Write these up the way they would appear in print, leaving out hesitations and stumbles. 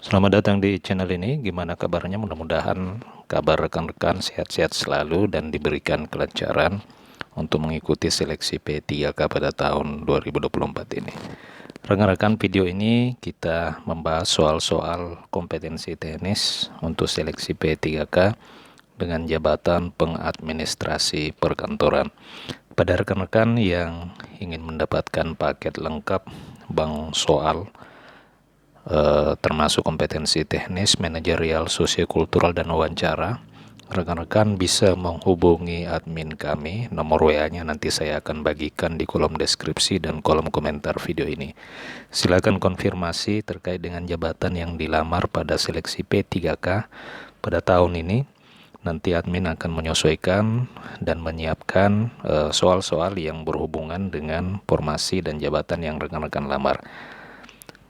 Selamat datang di channel ini. Gimana kabarnya? Mudah-mudahan kabar rekan-rekan sehat-sehat selalu dan diberikan kelancaran untuk mengikuti seleksi P3K pada tahun 2024 ini. Rekan-rekan, video ini kita membahas soal-soal kompetensi teknis untuk seleksi P3K dengan jabatan pengadministrasi perkantoran. Pada rekan-rekan yang ingin mendapatkan paket lengkap bank soal termasuk kompetensi teknis, manajerial, sosiokultural, dan wawancara, rekan-rekan bisa menghubungi admin kami. Nomor WA-nya nanti saya akan bagikan di kolom deskripsi dan kolom komentar video ini. Silakan konfirmasi terkait dengan jabatan yang dilamar pada seleksi P3K pada tahun ini. Nanti admin akan menyesuaikan dan menyiapkan soal-soal yang berhubungan dengan formasi dan jabatan yang rekan-rekan lamar.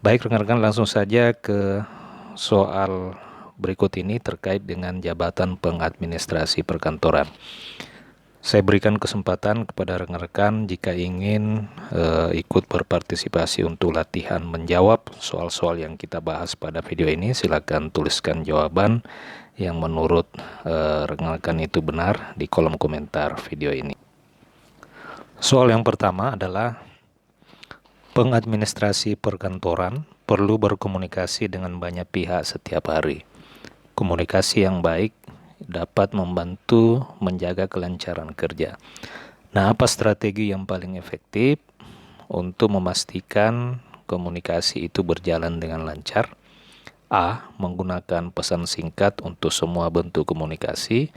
Baik rekan-rekan, langsung saja ke soal berikut ini terkait dengan jabatan pengadministrasi perkantoran. Saya berikan kesempatan kepada rekan-rekan jika ingin ikut berpartisipasi untuk latihan menjawab soal-soal yang kita bahas pada video ini. Silakan tuliskan jawaban yang menurut rekan-rekan itu benar di kolom komentar video ini. Soal yang pertama adalah pengadministrasi perkantoran perlu berkomunikasi dengan banyak pihak setiap hari. Komunikasi yang baik dapat membantu menjaga kelancaran kerja. Nah, apa strategi yang paling efektif untuk memastikan komunikasi itu berjalan dengan lancar? A. Menggunakan pesan singkat untuk semua bentuk komunikasi.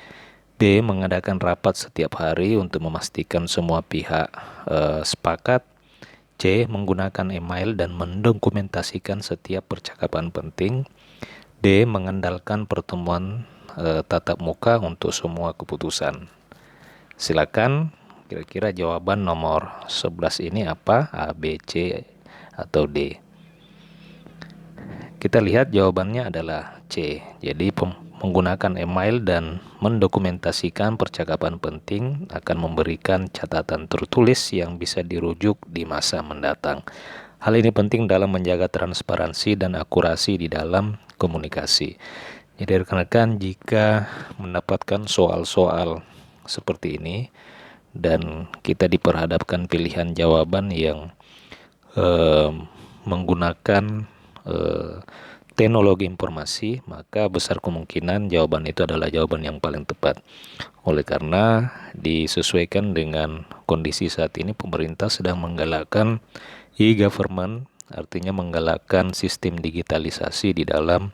B. Mengadakan rapat setiap hari untuk memastikan semua pihak sepakat. C. Menggunakan email dan mendokumentasikan setiap percakapan penting. D. Mengandalkan pertemuan tatap muka untuk semua keputusan. Silakan, kira-kira jawaban nomor 11 ini apa? A, B, C, atau D? Kita lihat jawabannya adalah C. Jadi menggunakan email dan mendokumentasikan percakapan penting akan memberikan catatan tertulis yang bisa dirujuk di masa mendatang. Hal ini penting dalam menjaga transparansi dan akurasi di dalam komunikasi. Jadi rekan-rekan, jika mendapatkan soal-soal seperti ini dan kita diperhadapkan pilihan jawaban yang menggunakan teknologi informasi, maka besar kemungkinan jawaban itu adalah jawaban yang paling tepat. Oleh karena disesuaikan dengan kondisi saat ini, pemerintah sedang menggalakkan e-government, artinya menggalakkan sistem digitalisasi di dalam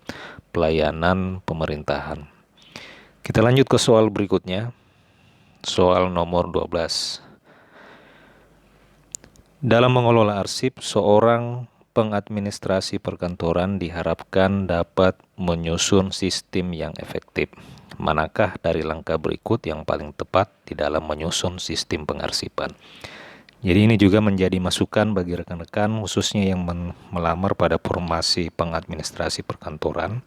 pelayanan pemerintahan. Kita lanjut ke soal berikutnya. Soal nomor 12. Dalam mengelola arsip, seorang pengadministrasi perkantoran diharapkan dapat menyusun sistem yang efektif. Manakah dari langkah berikut yang paling tepat di dalam menyusun sistem pengarsipan? Jadi ini juga menjadi masukan bagi rekan-rekan khususnya yang melamar pada formasi pengadministrasi perkantoran.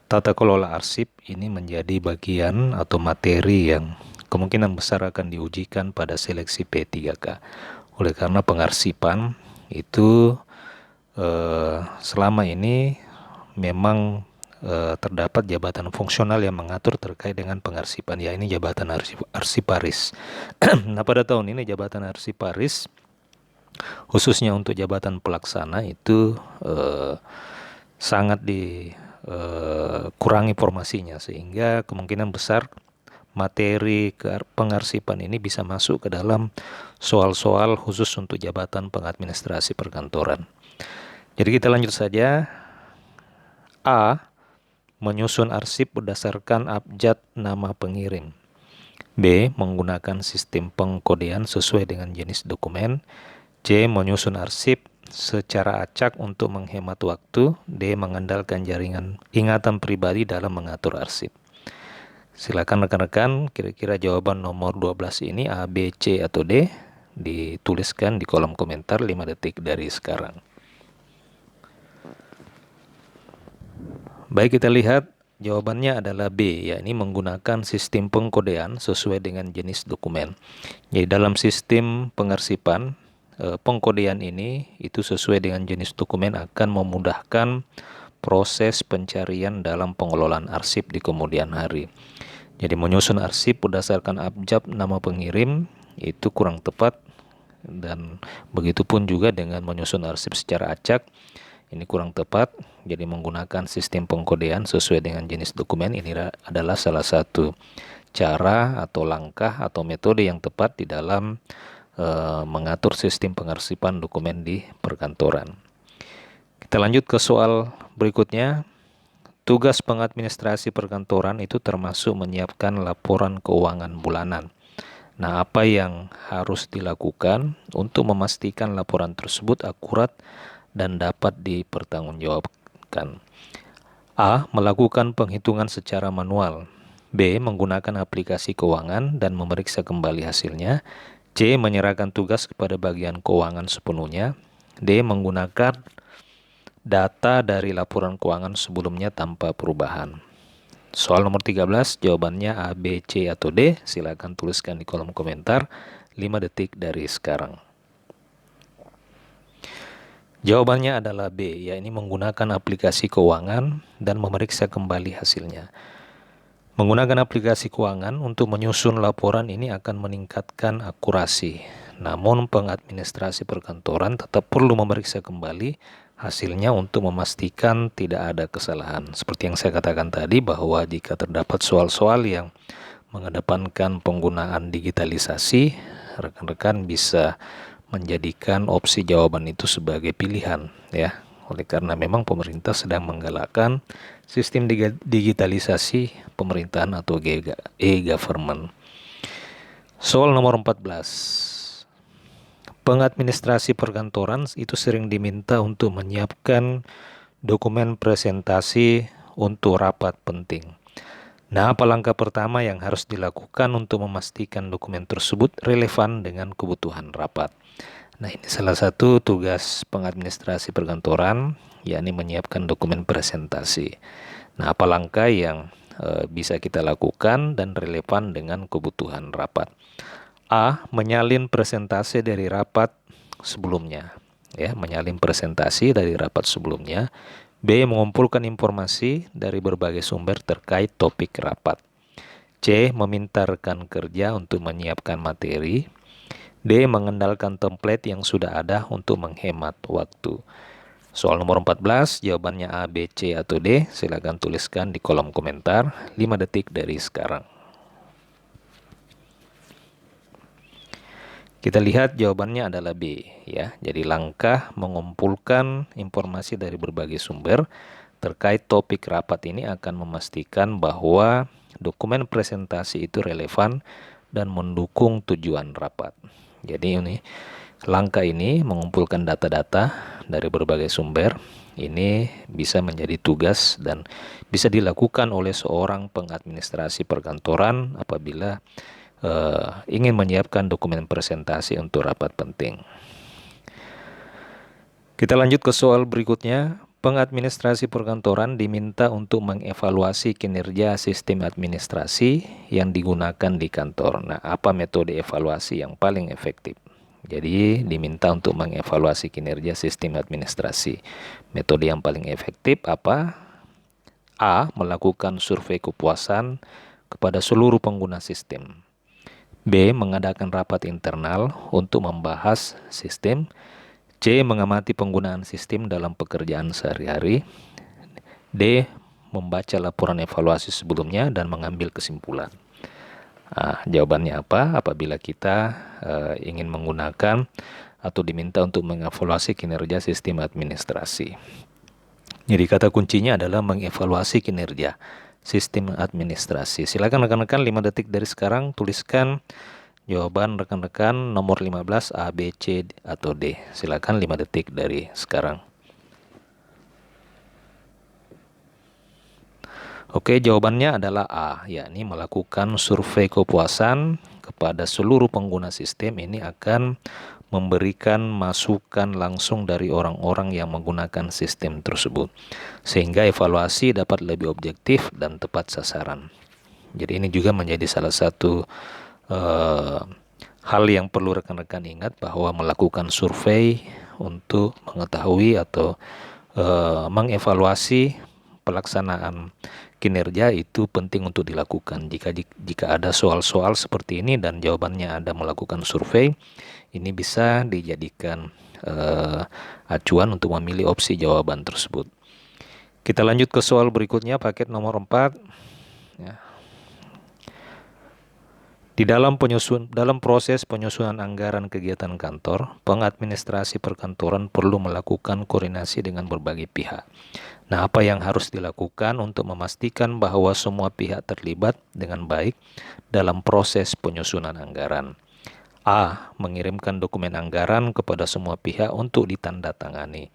Tata kelola arsip ini menjadi bagian atau materi yang kemungkinan besar akan diujikan pada seleksi P3K. Oleh karena pengarsipan itu selama ini memang terdapat jabatan fungsional yang mengatur terkait dengan pengarsipan, ya ini jabatan arsiparis. Nah, pada tahun ini jabatan arsiparis khususnya untuk jabatan pelaksana itu sangat dikurangi formasinya, sehingga kemungkinan besar materi pengarsipan ini bisa masuk ke dalam soal-soal khusus untuk jabatan pengadministrasi perkantoran. Jadi kita lanjut saja. A. Menyusun arsip berdasarkan abjad nama pengirim. B. Menggunakan sistem pengkodean sesuai dengan jenis dokumen. C. Menyusun arsip secara acak untuk menghemat waktu. D. Mengandalkan jaringan ingatan pribadi dalam mengatur arsip. Silakan rekan-rekan, kira-kira jawaban nomor 12 ini A, B, C, atau D dituliskan di kolom komentar 5 detik dari sekarang. Baik, kita lihat jawabannya adalah B, yakni menggunakan sistem pengkodean sesuai dengan jenis dokumen. Jadi dalam sistem pengarsipan, pengkodean ini itu sesuai dengan jenis dokumen akan memudahkan proses pencarian dalam pengelolaan arsip di kemudian hari. Jadi menyusun arsip berdasarkan abjad nama pengirim itu kurang tepat, dan begitupun juga dengan menyusun arsip secara acak, ini kurang tepat. Jadi menggunakan sistem pengkodean sesuai dengan jenis dokumen ini adalah salah satu cara atau langkah atau metode yang tepat di dalam mengatur sistem pengarsipan dokumen di perkantoran. Kita lanjut ke soal berikutnya. Tugas pengadministrasi perkantoran itu termasuk menyiapkan laporan keuangan bulanan. Nah, apa yang harus dilakukan untuk memastikan laporan tersebut akurat dan dapat dipertanggungjawabkan? A. Melakukan penghitungan secara manual. B. Menggunakan aplikasi keuangan dan memeriksa kembali hasilnya. C. Menyerahkan tugas kepada bagian keuangan sepenuhnya. D. Menggunakan data dari laporan keuangan sebelumnya tanpa perubahan. Soal nomor 13, jawabannya A, B, C, atau D. Silakan tuliskan di kolom komentar 5 detik dari sekarang. Jawabannya adalah B, yakni menggunakan aplikasi keuangan dan memeriksa kembali hasilnya. Menggunakan aplikasi keuangan untuk menyusun laporan ini akan meningkatkan akurasi. Namun pengadministrasi perkantoran tetap perlu memeriksa kembali hasilnya untuk memastikan tidak ada kesalahan. Seperti yang saya katakan tadi, bahwa jika terdapat soal-soal yang mengedepankan penggunaan digitalisasi, rekan-rekan bisa menjadikan opsi jawaban itu sebagai pilihan, ya. Oleh karena memang pemerintah sedang menggalakkan sistem digitalisasi pemerintahan atau e-government. Soal nomor 14. Pengadministrasi perkantoran itu sering diminta untuk menyiapkan dokumen presentasi untuk rapat penting. Nah, apa langkah pertama yang harus dilakukan untuk memastikan dokumen tersebut relevan dengan kebutuhan rapat? Nah, ini salah satu tugas pengadministrasi perkantoran, yakni menyiapkan dokumen presentasi. Nah, apa langkah yang bisa kita lakukan dan relevan dengan kebutuhan rapat? A. Menyalin presentasi dari rapat sebelumnya. Ya, menyalin presentasi dari rapat sebelumnya. B. Mengumpulkan informasi dari berbagai sumber terkait topik rapat. C. Meminta rekan kerja untuk menyiapkan materi. D. Mengandalkan template yang sudah ada untuk menghemat waktu. Soal nomor 14, jawabannya A, B, C, atau D. Silakan tuliskan di kolom komentar 5 detik dari sekarang. Kita lihat jawabannya adalah B, ya. Jadi langkah mengumpulkan informasi dari berbagai sumber terkait topik rapat ini akan memastikan bahwa dokumen presentasi itu relevan dan mendukung tujuan rapat. Jadi ini langkah ini mengumpulkan data-data dari berbagai sumber ini bisa menjadi tugas dan bisa dilakukan oleh seorang pengadministrasi perkantoran apabila ingin menyiapkan dokumen presentasi untuk rapat penting. Kita lanjut ke soal berikutnya. Pengadministrasi perkantoran diminta untuk mengevaluasi kinerja sistem administrasi yang digunakan di kantor. Nah, apa metode evaluasi yang paling efektif? Jadi, diminta untuk mengevaluasi kinerja sistem administrasi. Metode yang paling efektif apa? A. Melakukan survei kepuasan kepada seluruh pengguna sistem. B. Mengadakan rapat internal untuk membahas sistem. C. Mengamati penggunaan sistem dalam pekerjaan sehari-hari. D. Membaca laporan evaluasi sebelumnya dan mengambil kesimpulan. Jawabannya apa? Apabila kita ingin menggunakan atau diminta untuk mengevaluasi kinerja sistem administrasi. Jadi kata kuncinya adalah mengevaluasi kinerja sistem administrasi. Silakan rekan-rekan 5 detik dari sekarang tuliskan jawaban rekan-rekan nomor 15 A, B, C, atau D. Silakan 5 detik dari sekarang. Oke, jawabannya adalah A, yakni melakukan survei kepuasan kepada seluruh pengguna sistem. Ini akan memberikan masukan langsung dari orang-orang yang menggunakan sistem tersebut, sehingga evaluasi dapat lebih objektif dan tepat sasaran. Jadi ini juga menjadi salah satu hal yang perlu rekan-rekan ingat, bahwa melakukan survei untuk mengetahui atau mengevaluasi pelaksanaan kinerja itu penting untuk dilakukan. Jika ada soal-soal seperti ini dan jawabannya Anda melakukan survei, ini bisa dijadikan acuan untuk memilih opsi jawaban tersebut. Kita lanjut ke soal berikutnya, paket nomor 4. Ya. Di dalam proses penyusunan anggaran kegiatan kantor, pengadministrasi perkantoran perlu melakukan koordinasi dengan berbagai pihak. Nah, apa yang harus dilakukan untuk memastikan bahwa semua pihak terlibat dengan baik dalam proses penyusunan anggaran? A. Mengirimkan dokumen anggaran kepada semua pihak untuk ditandatangani.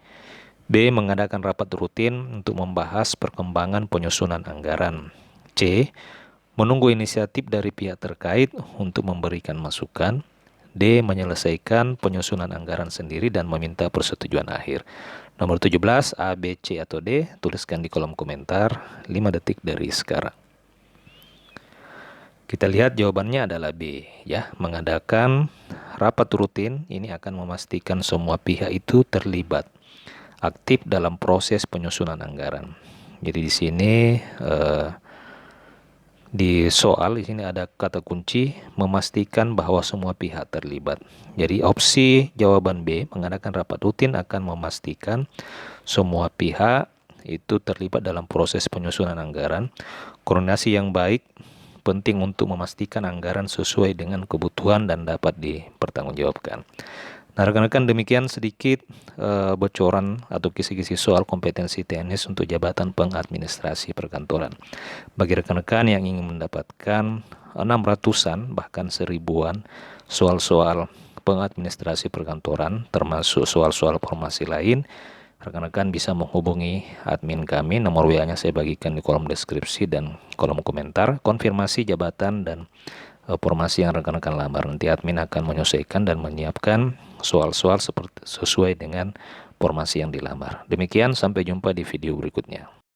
B. Mengadakan rapat rutin untuk membahas perkembangan penyusunan anggaran. C. Menunggu inisiatif dari pihak terkait untuk memberikan masukan. D. Menyelesaikan penyusunan anggaran sendiri dan meminta persetujuan akhir. Nomor 17, A, B, C, atau D, tuliskan di kolom komentar 5 detik dari sekarang. Kita lihat jawabannya adalah B, ya. Mengadakan rapat rutin ini akan memastikan semua pihak itu terlibat aktif dalam proses penyusunan anggaran. Jadi di sini di soal di sini ada kata kunci memastikan bahwa semua pihak terlibat. Jadi opsi jawaban B, mengadakan rapat rutin akan memastikan semua pihak itu terlibat dalam proses penyusunan anggaran. Koordinasi yang baik penting untuk memastikan anggaran sesuai dengan kebutuhan dan dapat dipertanggungjawabkan. Nah, rekan-rekan, demikian sedikit bocoran atau kisi-kisi soal kompetensi TNS untuk jabatan pengadministrasi perkantoran. Bagi rekan-rekan yang ingin mendapatkan 600-an bahkan 1000-an soal-soal pengadministrasi perkantoran termasuk soal-soal formasi lain, rekan-rekan bisa menghubungi admin kami. Nomor WA-nya saya bagikan di kolom deskripsi dan kolom komentar. Konfirmasi jabatan dan formasi yang rekan-rekan lamar. Nanti admin akan menyesuaikan dan menyiapkan soal-soal sesuai dengan formasi yang dilamar. Demikian, sampai jumpa di video berikutnya.